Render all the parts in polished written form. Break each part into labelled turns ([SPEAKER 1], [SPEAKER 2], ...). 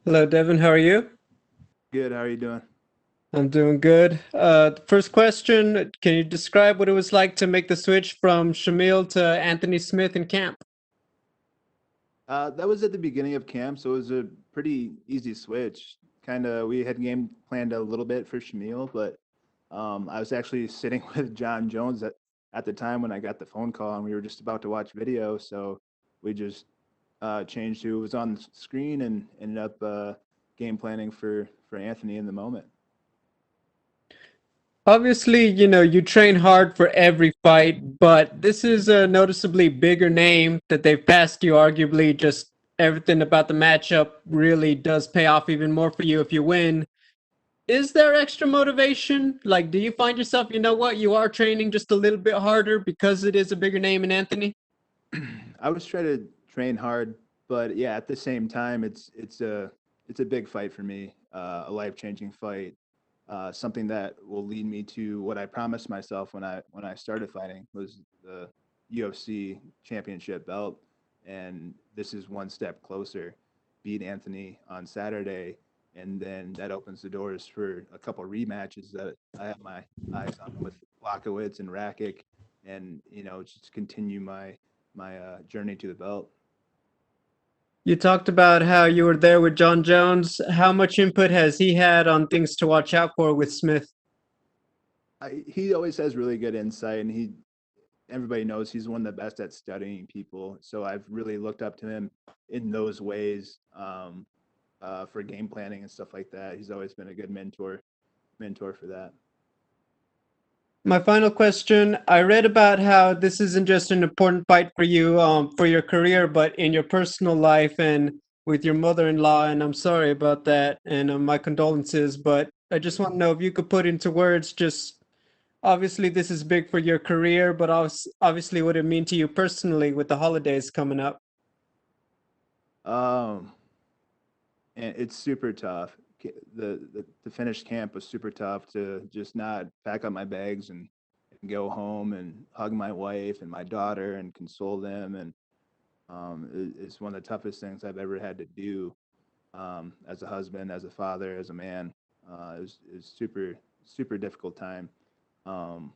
[SPEAKER 1] Hello, Devin. How are you?
[SPEAKER 2] Good. How are you doing?
[SPEAKER 1] I'm doing good. First question, can you describe what it was like to make the switch from Shamil to Anthony Smith in camp?
[SPEAKER 2] That was at the beginning of camp, so it was a pretty easy switch. Kind of, we had game planned a little bit for Shamil, but I was actually sitting with John Jones at the time when I got the phone call, and we were just about to watch video, so we just changed who was on the screen and ended up game planning for Anthony in the moment.
[SPEAKER 1] Obviously, you train hard for every fight, but this is a noticeably bigger name that they've passed you. Arguably, just everything about the matchup really does pay off even more for you if you win. Is there extra motivation? Like, do you find yourself, you know what, you are training just a little bit harder because it is a bigger name in Anthony?
[SPEAKER 2] I was trying to train hard, but yeah, at the same time, it's a big fight for me, a life changing fight, something that will lead me to what I promised myself when I started fighting was the UFC championship belt, and this is one step closer. Beat Anthony on Saturday, and then that opens the doors for a couple rematches that I have my eyes on with Blachowicz and Rakic, and just continue my journey to the belt.
[SPEAKER 1] You talked about how you were there with John Jones. How much input has he had on things to watch out for with Smith?
[SPEAKER 2] He always has really good insight, and he everybody knows he's one of the best at studying people. So I've really looked up to him in those ways for game planning and stuff like that. He's always been a good mentor for that.
[SPEAKER 1] My final question, I read about how this isn't just an important fight for you, for your career, but in your personal life and with your mother-in-law, and I'm sorry about that, and my condolences, but I just want to know if you could put into words just obviously this is big for your career, but obviously what it mean to you personally with the holidays coming up.
[SPEAKER 2] Um, and it's super tough. The finish camp was super tough to just not pack up my bags and go home and hug my wife and my daughter and console them. And it's one of the toughest things I've ever had to do as a husband, as a father, as a man. It was super difficult time. Um,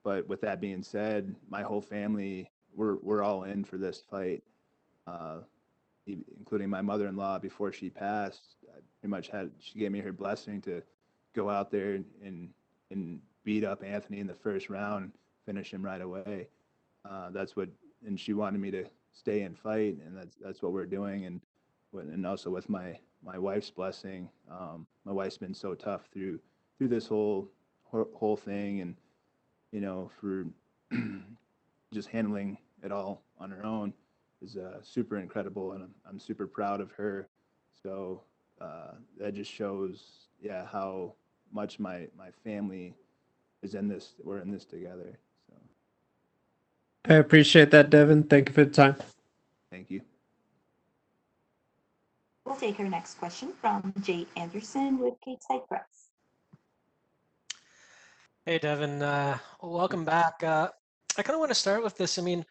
[SPEAKER 2] but with that being said, my whole family we're all in for this fight, uh, including my mother-in-law. Before she passed, I pretty much had she gave me her blessing to go out there and beat up Anthony in the first round, finish him right away. That's what, and she wanted me to stay and fight, and that's what we're doing. And also with my wife's blessing, my wife's been so tough through this whole thing, and for just handling it all on her own is super incredible, and I'm super proud of her. So that just shows, yeah, how much my family is in this. We're in this together. So
[SPEAKER 1] I appreciate that, Devin. Thank you for the time.
[SPEAKER 2] thank you.
[SPEAKER 3] We'll take our next question from Jay Anderson with Cape Side Press.
[SPEAKER 4] Hey, Devin. Welcome back. I kind of want to start with this. I mean,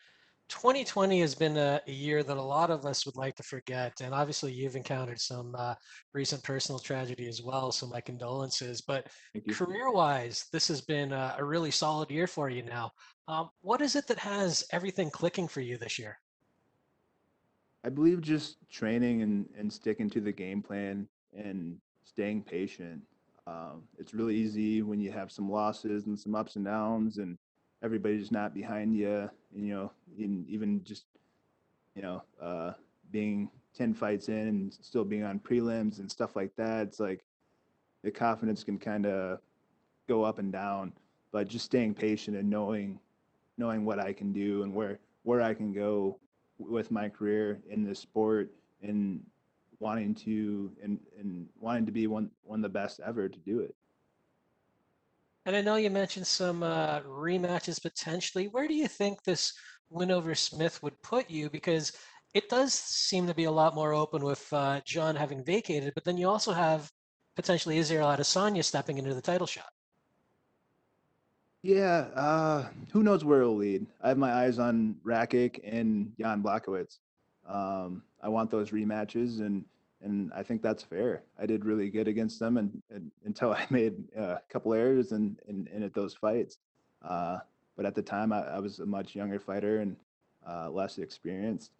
[SPEAKER 4] 2020 has been a year that a lot of us would like to forget. And obviously, you've encountered some recent personal tragedy as well. So, my condolences. But
[SPEAKER 2] Thank you.
[SPEAKER 4] career-wise, this has been a really solid year for you now. What is it that has everything clicking for you this year?
[SPEAKER 2] I believe just training and sticking to the game plan and staying patient. It's really easy when you have some losses and some ups and downs, and everybody's not behind you. And, even just being 10 fights in and still being on prelims and stuff like that. It's like the confidence can kind of go up and down, but just staying patient and knowing what I can do and where I can go with my career in this sport, and wanting to be one of the best ever to do it.
[SPEAKER 4] And I know you mentioned some rematches potentially. Where do you think this win over Smith would put you? Because it does seem to be a lot more open with John having vacated, but then you also have potentially Israel Adesanya stepping into the title shot.
[SPEAKER 2] Yeah, who knows where it'll lead? I have my eyes on Rakic and Jan Blachowicz. I want those rematches, and and I think that's fair. I did really good against them, and until I made a couple errors in at those fights. But at the time, I was a much younger fighter and less experienced,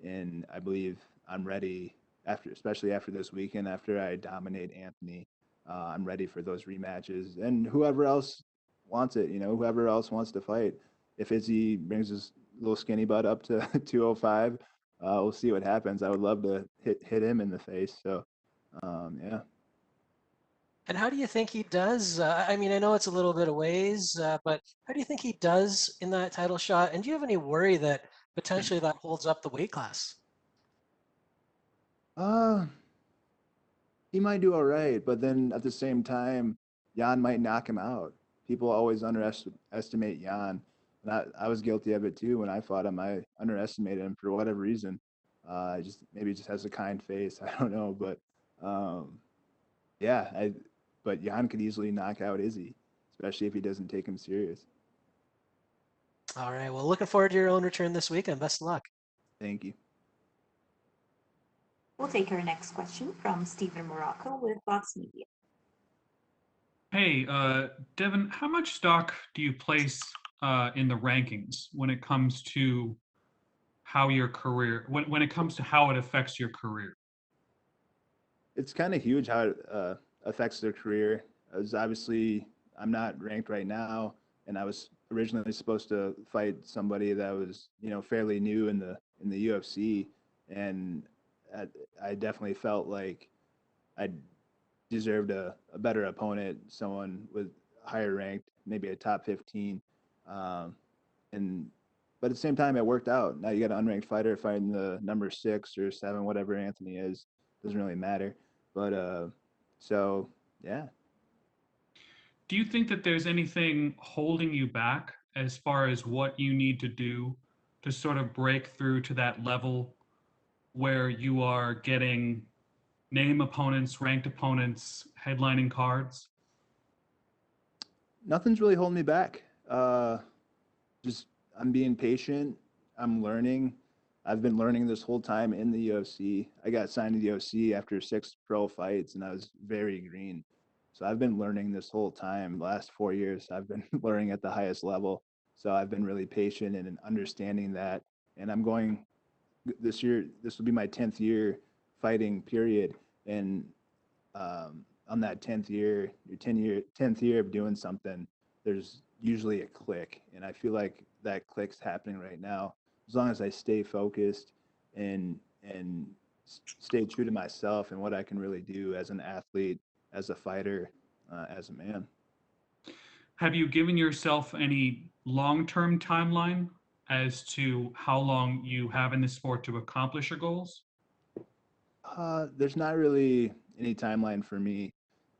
[SPEAKER 2] and I believe I'm ready after, especially after this weekend, after I dominate Anthony. I'm ready for those rematches, and whoever else wants it, whoever else wants to fight. If Izzy brings his little skinny butt up to 205, we'll see what happens. I would love to hit him in the face. So, yeah.
[SPEAKER 4] And how do you think he does? I mean, I know it's a little bit of ways, but how do you think he does in that title shot? And do you have any worry that potentially that holds up the weight class?
[SPEAKER 2] Uh, he might do all right, but then at the same time, Jan might knock him out. People always underestimate Jan. And I was guilty of it too when I fought him. I underestimated him for whatever reason. Just maybe he just has a kind face. I don't know, but um, yeah, but Jan could easily knock out Izzy, especially if he doesn't take him serious.
[SPEAKER 4] All right. Well, looking forward to your own return this weekend. Best of luck.
[SPEAKER 2] Thank you.
[SPEAKER 3] We'll take our next question from Stephen Morocco with Fox Media.
[SPEAKER 5] Hey, Devin, how much stock do you place in the rankings when it comes to how your career, when it comes to how it affects your career?
[SPEAKER 2] It's kind of huge how it affects their career. As obviously, I'm not ranked right now, and I was originally supposed to fight somebody that was, fairly new in the UFC, and I, I definitely felt like I deserved a better opponent, someone with higher ranked, maybe a top 15. Um, and but at the same time, it worked out. Now you got an unranked fighter fighting the number 6 or 7, whatever Anthony is. Doesn't really matter. But so yeah.
[SPEAKER 5] Do you think that there's anything holding you back as far as what you need to do to sort of break through to that level where you are getting name opponents, ranked opponents, headlining cards?
[SPEAKER 2] Nothing's really holding me back. Just I'm being patient. I'm learning. I've been learning this whole time in the UFC. I got signed to the UFC after 6 pro fights, and I was very green. So I've been learning this whole time. The last 4 years, I've been learning at the highest level. So I've been really patient and understanding that. And I'm going this year. This will be my 10th year fighting. Period. And on that 10th year, your 10th year of doing something, there's usually a click, and I feel like that click's happening right now. As long as I stay focused and stay true to myself and what I can really do as an athlete, as a fighter, as a man.
[SPEAKER 5] Have you given yourself any long-term timeline as to how long you have in this sport to accomplish your goals?
[SPEAKER 2] There's not really any timeline for me.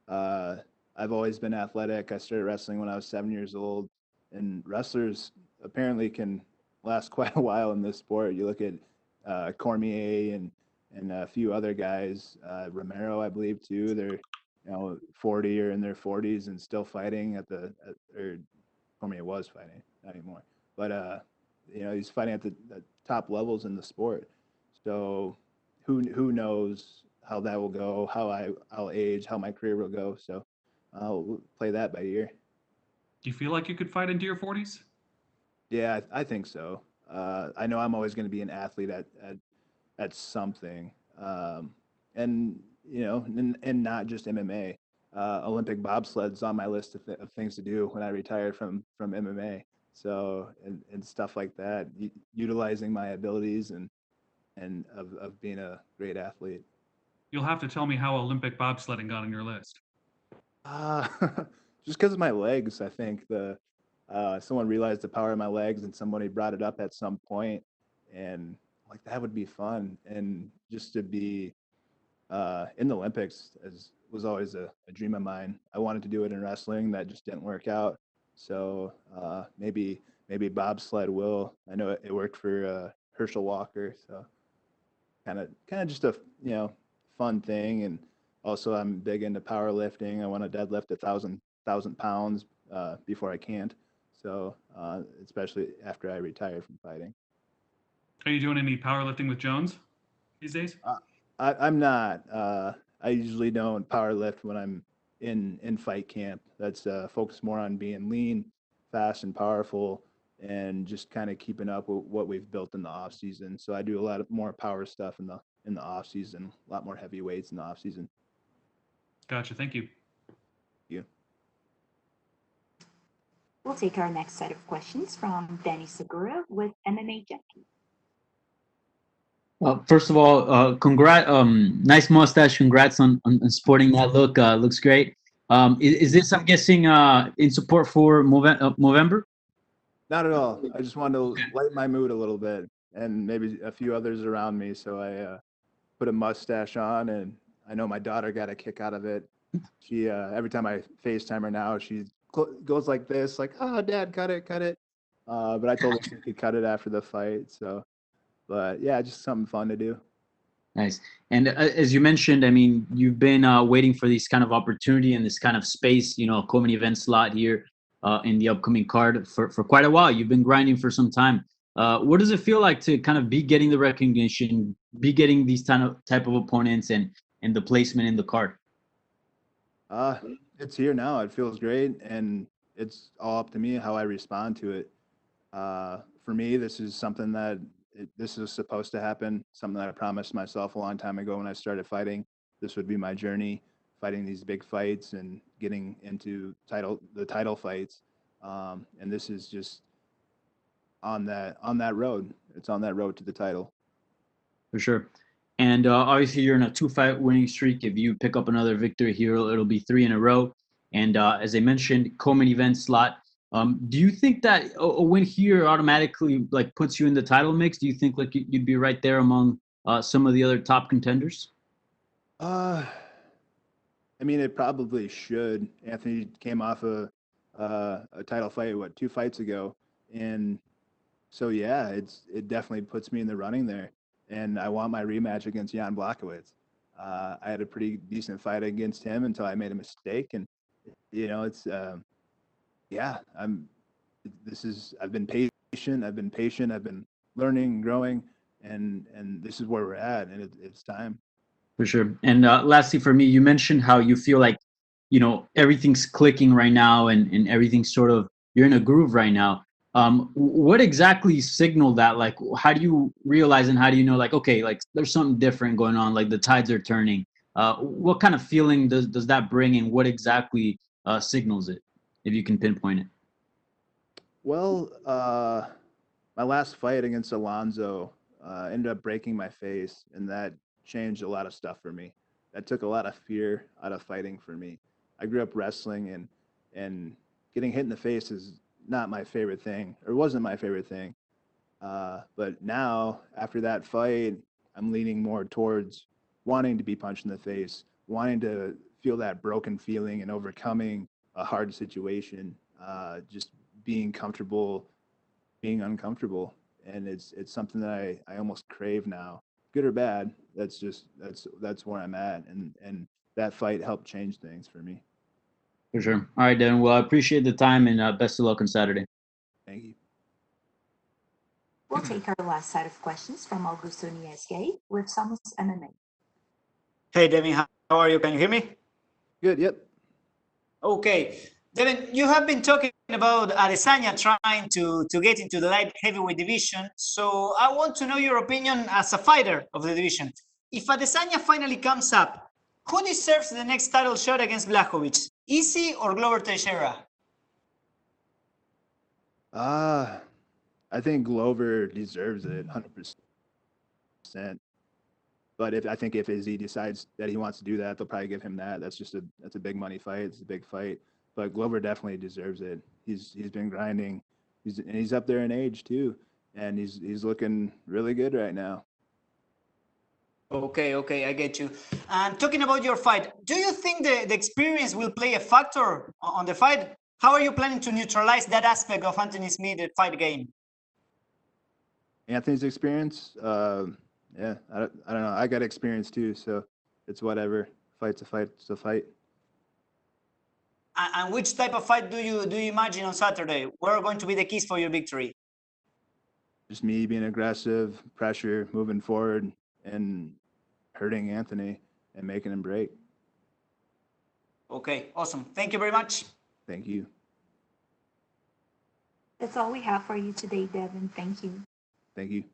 [SPEAKER 2] Uh, I've always been athletic. I started wrestling when I was 7 years old, and wrestlers apparently can last quite a while in this sport. You look at Cormier and a few other guys, Romero, I believe too. They're 40 or in their 40s and still fighting or Cormier was fighting, not anymore. But he's fighting at the top levels in the sport. So who knows how that will go, how I'll age, how my career will go. So I'll play that by ear.
[SPEAKER 5] Do you feel like you could fight into your 40s?
[SPEAKER 2] Yeah, I think so. I know I'm always going to be an athlete at something, and and not just MMA. Olympic bobsled's on my list of things to do when I retire from MMA. So and stuff like that, utilizing my abilities and of being a great athlete.
[SPEAKER 5] You'll have to tell me how Olympic bobsledding got on your list.
[SPEAKER 2] Uh, just because of my legs, I think someone realized the power of my legs, and somebody brought it up at some point, and like that would be fun, and just to be in the Olympics was always a dream of mine. I wanted to do it in wrestling, that just didn't work out. So maybe bobsled will. I know it worked for Herschel Walker, so kind of just a fun thing. And also I'm big into powerlifting. I want to deadlift 1,000 pounds before I can't. So especially after I retire from fighting.
[SPEAKER 5] Are you doing any powerlifting with Jones these days?
[SPEAKER 2] I'm not. I usually don't power lift when I'm in fight camp. That's focused more on being lean, fast, and powerful, and just kind of keeping up with what we've built in the off season. So I do a lot of more power stuff in the off season, a lot more heavy weights in the off season.
[SPEAKER 5] Gotcha. Thank you.
[SPEAKER 2] You.
[SPEAKER 3] We'll take our next set of questions from Danny Segura with MMA Junkie.
[SPEAKER 6] First of all, nice mustache. Congrats on sporting that look. Looks great. Is this, I'm guessing, in support for Movember?
[SPEAKER 2] Not at all. I just wanted to lighten my mood a little bit, and maybe a few others around me. So I put a mustache on, and I know my daughter got a kick out of it. She every time I FaceTime her now, she goes like this, like, "Oh, Dad, cut it, cut it." But I told her she could cut it after the fight. So, but yeah, just something fun to do.
[SPEAKER 6] Nice. And as you mentioned, I mean, you've been waiting for this kind of opportunity and this kind of space, a co-main event slot here in the upcoming card for quite a while. You've been grinding for some time. What does it feel like to kind of be getting the recognition, be getting these type of opponents and the placement in the card?
[SPEAKER 2] It's here now. It feels great, and it's all up to me how I respond to it. For me, this is something that this is supposed to happen. Something that I promised myself a long time ago when I started fighting. This would be my journey, fighting these big fights and getting into the title fights. And this is just on that road. It's on that road to the title.
[SPEAKER 6] For sure. And obviously, you're in a 2-fight winning streak. If you pick up another victory here, it'll be 3 in a row. And as I mentioned, co-main event slot. Do you think that a win here automatically like puts you in the title mix? Do you think like you'd be right there among some of the other top contenders?
[SPEAKER 2] I mean, it probably should. Anthony came off a title fight 2 fights ago, and so yeah, it definitely puts me in the running there. And I want my rematch against Jan Blachowicz. I had a pretty decent fight against him until I made a mistake, and it's yeah, I've been patient. I've been learning, growing, and this is where we're at, and it's time.
[SPEAKER 6] For sure. And lastly, for me, you mentioned how you feel like, everything's clicking right now and everything's sort of, you're in a groove right now. What exactly signaled that? Like, how do you realize and how do you know, like, okay, like there's something different going on, like the tides are turning? What kind of feeling does that bring and what exactly signals it, if you can pinpoint it?
[SPEAKER 2] Well, my last fight against Alonso ended up breaking my face, and that changed a lot of stuff for me. That took a lot of fear out of fighting for me. I grew up wrestling, and getting hit in the face is not my favorite thing, or wasn't my favorite thing. But now, after that fight, I'm leaning more towards wanting to be punched in the face, wanting to feel that broken feeling and overcoming a hard situation, just being comfortable, being uncomfortable. And it's something that I almost crave now, good or bad. That's where I'm at. And that fight helped change things for me.
[SPEAKER 6] For sure. All right, Devin. Well, I appreciate the time and best of luck on Saturday.
[SPEAKER 2] Thank you.
[SPEAKER 3] We'll take our last set of questions from Augusto Niesque with Somos MMA.
[SPEAKER 7] Hey, Devin, how are you? Can you hear me?
[SPEAKER 2] Good. Yep.
[SPEAKER 7] Okay. Devin, you have been talking about Adesanya trying to get into the light heavyweight division. So I want to know your opinion as a fighter of the division. If Adesanya finally comes up, who deserves the next title shot against Blachowicz? Easy or Glover Teixeira?
[SPEAKER 2] I think Glover deserves it 100%. But I think if Izzy decides that he wants to do that, they'll probably give him that. That's a big money fight. It's a big fight. But Glover definitely deserves it. He's been grinding. He's up there in age too, and he's looking really good right now.
[SPEAKER 7] Okay, I get you. And talking about your fight, do you think the experience will play a factor on the fight? How are you planning to neutralize that aspect of Anthony Smith's fight game?
[SPEAKER 2] Anthony's experience, yeah, I don't know. I got experience too, so it's whatever. Fight's a fight. It's a fight.
[SPEAKER 7] And which type of fight do you imagine on Saturday? What are going to be the keys for your victory?
[SPEAKER 2] Just me being aggressive, pressure, moving forward, and hurting Anthony and making him break.
[SPEAKER 7] Okay, awesome. Thank you very much.
[SPEAKER 2] Thank you.
[SPEAKER 3] That's all we have for you today, Devin. Thank you.
[SPEAKER 2] Thank you.